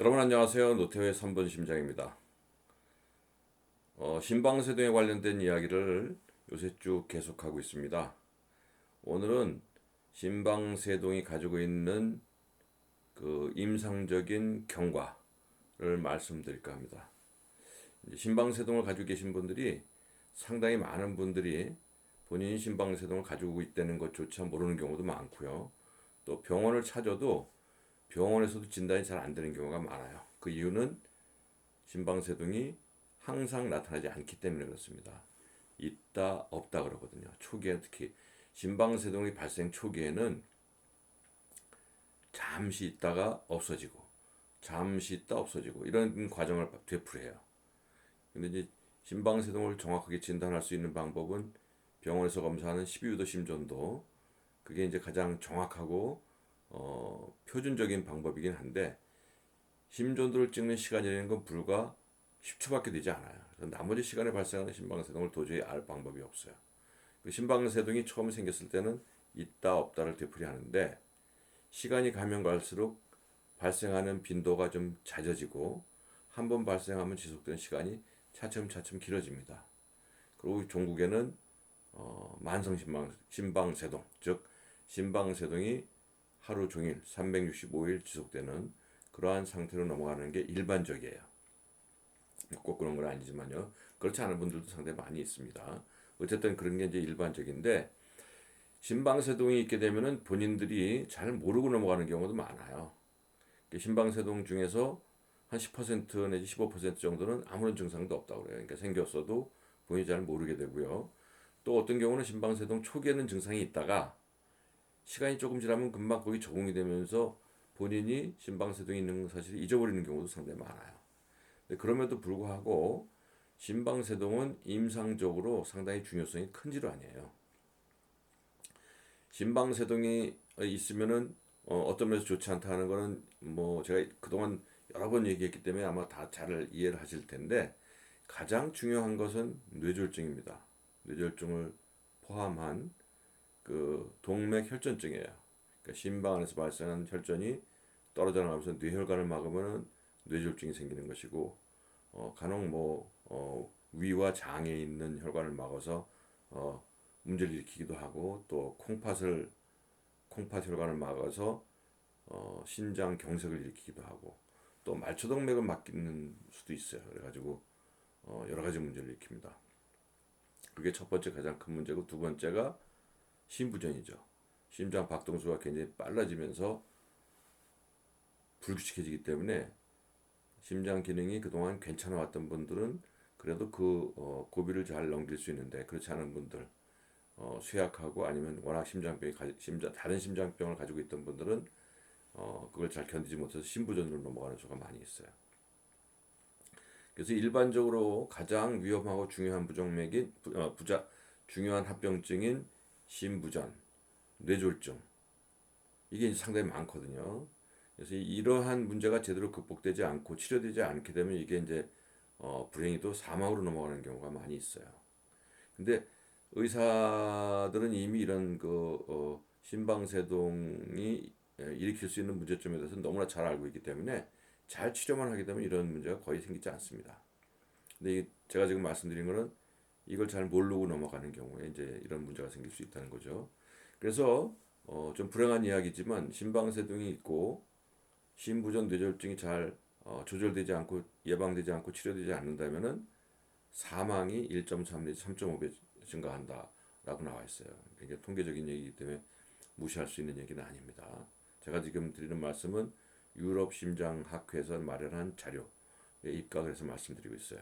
여러분 안녕하세요. 노태우의 3번 심장입니다. 심방세동에 관련된 이야기를 요새 쭉 계속하고 있습니다. 오늘은 심방세동이 가지고 있는 그 임상적인 경과를 말씀드릴까 합니다. 심방세동을 가지고 계신 분들이 상당히 많은 분들이 본인이 심방세동을 가지고 있다는 것조차 모르는 경우도 많고요. 또 병원을 찾아도 병원에서도 진단이 잘 안 되는 경우가 많아요. 그 이유는 심방세동이 항상 나타나지 않기 때문에 그렇습니다. 있다 없다 그러거든요. 초기에 특히 심방세동이 발생 초기에는 잠시 있다가 없어지고 잠시 있다 없어지고 이런 과정을 되풀이해요. 근데 이제 심방세동을 정확하게 진단할 수 있는 방법은 병원에서 검사하는 12유도 심전도, 그게 이제 가장 정확하고 표준적인 방법이긴 한데, 심전도를 찍는 시간이라는 건 불과 10초밖에 되지 않아요. 그래서 나머지 시간에 발생하는 심방세동을 도저히 알 방법이 없어요. 그 심방세동이 처음 생겼을 때는 있다 없다를 되풀이하는데, 시간이 가면 갈수록 발생하는 빈도가 좀 잦아지고 한 번 발생하면 지속되는 시간이 차츰차츰 길어집니다. 그리고 종국에는 만성 심방세동, 즉 심방세동이 하루 종일 365일 지속되는 그러한 상태로 넘어가는 게 일반적이에요. 꼭 그런 건 아니지만요. 그렇지 않은 분들도 상당히 많이 있습니다. 어쨌든 그런 게 이제 일반적인데, 심방세동이 있게 되면은 본인들이 잘 모르고 넘어가는 경우도 많아요. 심방세동 중에서 한 10% 내지 15% 정도는 아무런 증상도 없다고 그래요. 그러니까 생겼어도 본인이 잘 모르게 되고요. 또 어떤 경우는 심방세동 초기에는 증상이 있다가 시간이 조금 지나면 금방 거기 적응이 되면서 본인이 심방세동이 있는 사실을 잊어버리는 경우도 상당히 많아요. 그럼에도 불구하고 심방세동은 임상적으로 상당히 중요성이 큰 질환이에요. 심방세동이 있으면은 어떤 면에서 좋지 않다는 거는 뭐 제가 그동안 여러 번 얘기했기 때문에 아마 다 잘 이해를 하실 텐데, 가장 중요한 것은 뇌졸중입니다. 뇌졸중을 포함한 그 동맥 혈전증이에요. 그러니까 심방 안에서 발생하는 혈전이 떨어져 나가면서 뇌혈관을 막으면 뇌졸중이 생기는 것이고, 간혹 위와 장에 있는 혈관을 막아서 문제를 일으키기도 하고, 또 콩팥 혈관을 막아서 신장 경색을 일으키기도 하고, 또 말초동맥을 막히는 수도 있어요. 그래가지고 여러 가지 문제를 일으킵니다. 그게 첫 번째 가장 큰 문제고, 두 번째가 심부전이죠. 심장 박동수가 굉장히 빨라지면서 불규칙해지기 때문에 심장 기능이 그동안 괜찮아 왔던 분들은 그래도 그 고비를 잘 넘길 수 있는데, 그렇지 않은 분들, 쇠약하고 아니면 워낙 다른 심장병을 가지고 있던 분들은 그걸 잘 견디지 못해서 심부전으로 넘어가는 수가 많이 있어요. 그래서 일반적으로 가장 위험하고 중요한 중요한 합병증인 심부전, 뇌졸중, 이게 상당히 많거든요. 그래서 이러한 문제가 제대로 극복되지 않고 치료되지 않게 되면 이게 이제 불행히도 사망으로 넘어가는 경우가 많이 있어요. 근데 의사들은 이미 이런 심방세동이 일으킬 수 있는 문제점에 대해서 너무나 잘 알고 있기 때문에 잘 치료만 하게 되면 이런 문제가 거의 생기지 않습니다. 근데 제가 지금 말씀드린 거는 이걸 잘 모르고 넘어가는 경우에 이제 이런 문제가 생길 수 있다는 거죠. 그래서 좀 불행한 이야기지만 심방세동이 있고 심부전 뇌졸중이 잘 조절되지 않고 예방되지 않고 치료되지 않는다면은 사망이 1.3 내지 3.5배 증가한다라고 나와 있어요. 이게 통계적인 얘기이기 때문에 무시할 수 있는 얘기는 아닙니다. 제가 지금 드리는 말씀은 유럽 심장학회에서 마련한 자료에 입각을 해서 말씀드리고 있어요.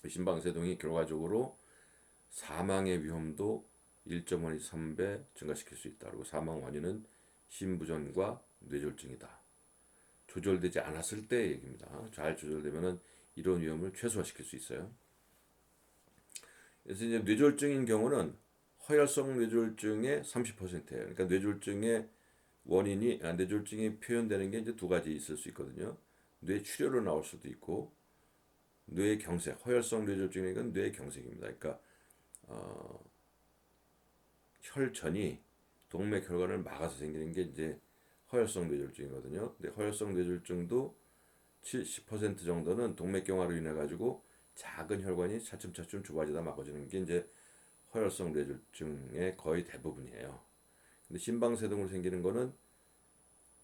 심방세동이 결과적으로 사망의 위험도 1.5에서 3배 증가시킬 수 있다. 그리고 사망 원인은 심부전과 뇌졸중이다. 조절되지 않았을 때 얘기입니다. 잘 조절되면은 이런 위험을 최소화시킬 수 있어요. 그래서 이제 뇌졸중인 경우는 허혈성 뇌졸중의 30%예요. 그러니까 뇌졸중이 표현되는 게 이제 두 가지 있을 수 있거든요. 뇌출혈로 나올 수도 있고, 뇌경색, 허혈성 뇌졸중이니까 뇌경색입니다. 그러니까 혈전이 동맥 혈관을 막아서 생기는 게 이제 허혈성 뇌졸중이거든요. 근데 허혈성 뇌졸중도 70% 정도는 동맥경화로 인해 가지고 작은 혈관이 차츰차츰 좁아지다 막아지는 게 이제 허혈성 뇌졸중의 거의 대부분이에요. 근데 심방세동으로 생기는 거는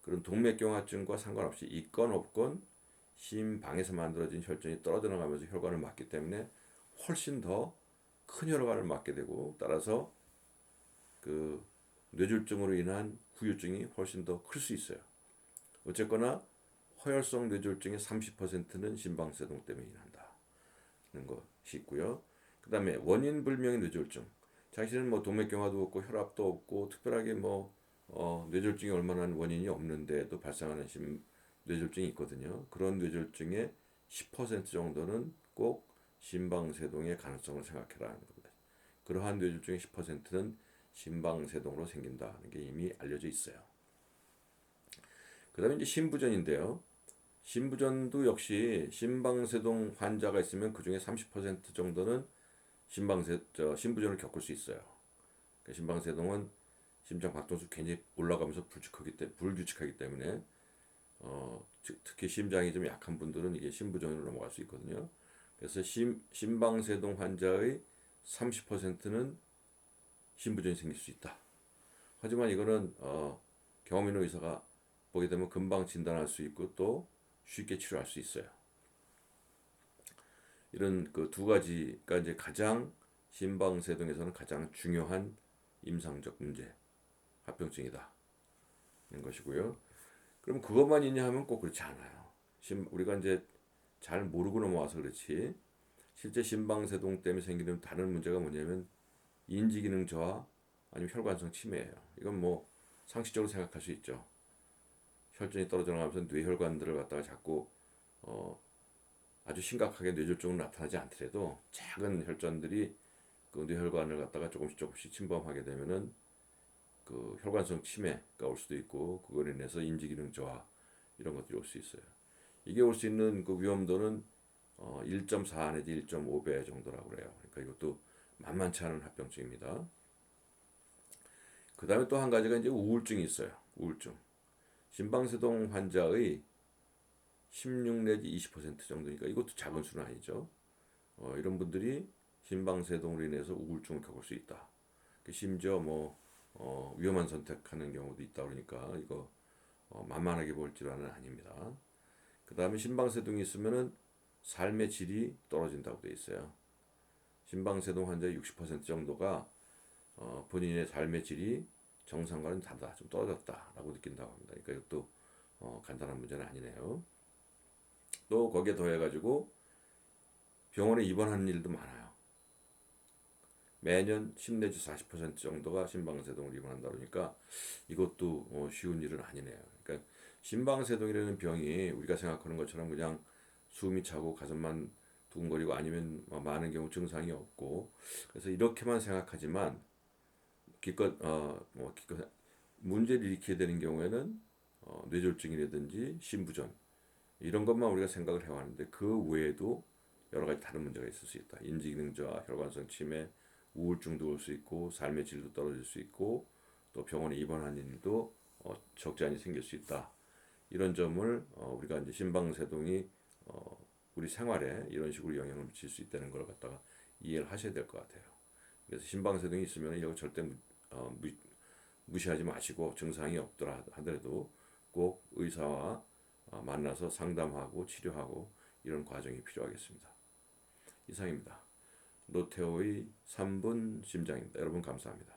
그런 동맥경화증과 상관없이 있건 없건 심방에서 만들어진 혈전이 떨어져 나가면서 혈관을 막기 때문에 훨씬 더 큰 혈관을 막게 되고, 따라서 그 뇌졸중으로 인한 후유증이 훨씬 더 클 수 있어요. 어쨌거나 허혈성 뇌졸중의 30%는 심방세동 때문에 인한다는 것이 있고요. 그 다음에 원인 불명의 뇌졸중. 자신은 뭐 동맥경화도 없고 혈압도 없고 특별하게 뭐 뇌졸중이 얼마나 원인이 없는데도 발생하는 뇌졸중이 있거든요. 그런 뇌졸중의 10% 정도는 꼭 심방세동의 가능성을 생각해라는 겁니다. 그러한 뇌졸중의 10%는 심방세동으로 생긴다는 게 이미 알려져 있어요. 그 다음에 이제 심부전인데요. 심부전도 역시 심방세동 환자가 있으면 그 중에 30% 정도는 심부전을 겪을 수 있어요. 그러니까 심방세동은 심장 박동수 굉장히 올라가면서 불규칙하기 때문에 특히 심장이 좀 약한 분들은 이게 심부전으로 넘어갈 수 있거든요. 그래서 심방세동 환자의 30%는 심부전이 생길 수 있다. 하지만 이거는 경험 있는 의사가 보게 되면 금방 진단할 수 있고 또 쉽게 치료할 수 있어요. 이런 그 두 가지가 이제 가장 심방세동에서는 가장 중요한 임상적 문제, 합병증이다. 는 것이고요. 그럼 그것만 있냐 하면 꼭 그렇지 않아요. 우리가 이제 잘 모르고 넘어와서 그렇지, 실제 심방세동 때문에 생기는 다른 문제가 뭐냐면 인지기능 저하 아니면 혈관성 치매예요. 이건 뭐 상식적으로 생각할 수 있죠. 혈전이 떨어져 나가면서 뇌혈관들을 갖다가 자꾸 아주 심각하게 뇌졸중으로 나타나지 않더라도 작은 혈전들이 그 뇌혈관을 갖다가 조금씩 침범하게 되면은 그 혈관성 치매가 올 수도 있고, 그걸로 인해서 인지기능 저하 이런 것들이 올 수 있어요. 이게 올 수 있는 그 위험도는 1.4 내지 1.5배 정도라고 그래요. 그러니까 이것도 만만치 않은 합병증입니다. 그 다음에 또 한 가지가 이제 우울증이 있어요. 우울증. 심방세동 환자의 16 내지 20% 정도니까 이것도 작은 수는 아니죠. 이런 분들이 심방세동으로 인해서 우울증을 겪을 수 있다. 심지어 뭐 위험한 선택하는 경우도 있다 그러니까 이거 만만하게 볼 질환은 아닙니다. 그 다음에 심방세동이 있으면은 삶의 질이 떨어진다고 되어 있어요. 심방세동 환자의 60% 정도가 본인의 삶의 질이 정상과는 다르다, 좀 떨어졌다라고 느낀다고 합니다. 그러니까 이것도 간단한 문제는 아니네요. 또 거기에 더해가지고 병원에 입원하는 일도 많아요. 매년 10 내지 40% 정도가 심방세동을 입원한다 그러니까 이것도 쉬운 일은 아니네요. 그러니까 심방세동이라는 병이 우리가 생각하는 것처럼 그냥 숨이 차고 가슴만 두근거리고 아니면 많은 경우 증상이 없고, 그래서 이렇게만 생각하지만 기껏 문제를 일으키게 되는 경우에는 뇌졸중이라든지 심부전 이런 것만 우리가 생각을 해왔는데 그 외에도 여러 가지 다른 문제가 있을 수 있다. 인지기능 저하, 혈관성 치매, 우울증도 올 수 있고 삶의 질도 떨어질 수 있고 또 병원에 입원하는 일도 적지 않게 생길 수 있다. 이런 점을 우리가 이제 심방세동이 우리 생활에 이런 식으로 영향을 미칠 수 있다는 걸 갖다가 이해를 하셔야 될 것 같아요. 그래서 심방세동이 있으면 이거 절대 무시하지 마시고, 증상이 없더라 하더라도 꼭 의사와 만나서 상담하고 치료하고 이런 과정이 필요하겠습니다. 이상입니다. 노태우의 3분 심장입니다. 여러분 감사합니다.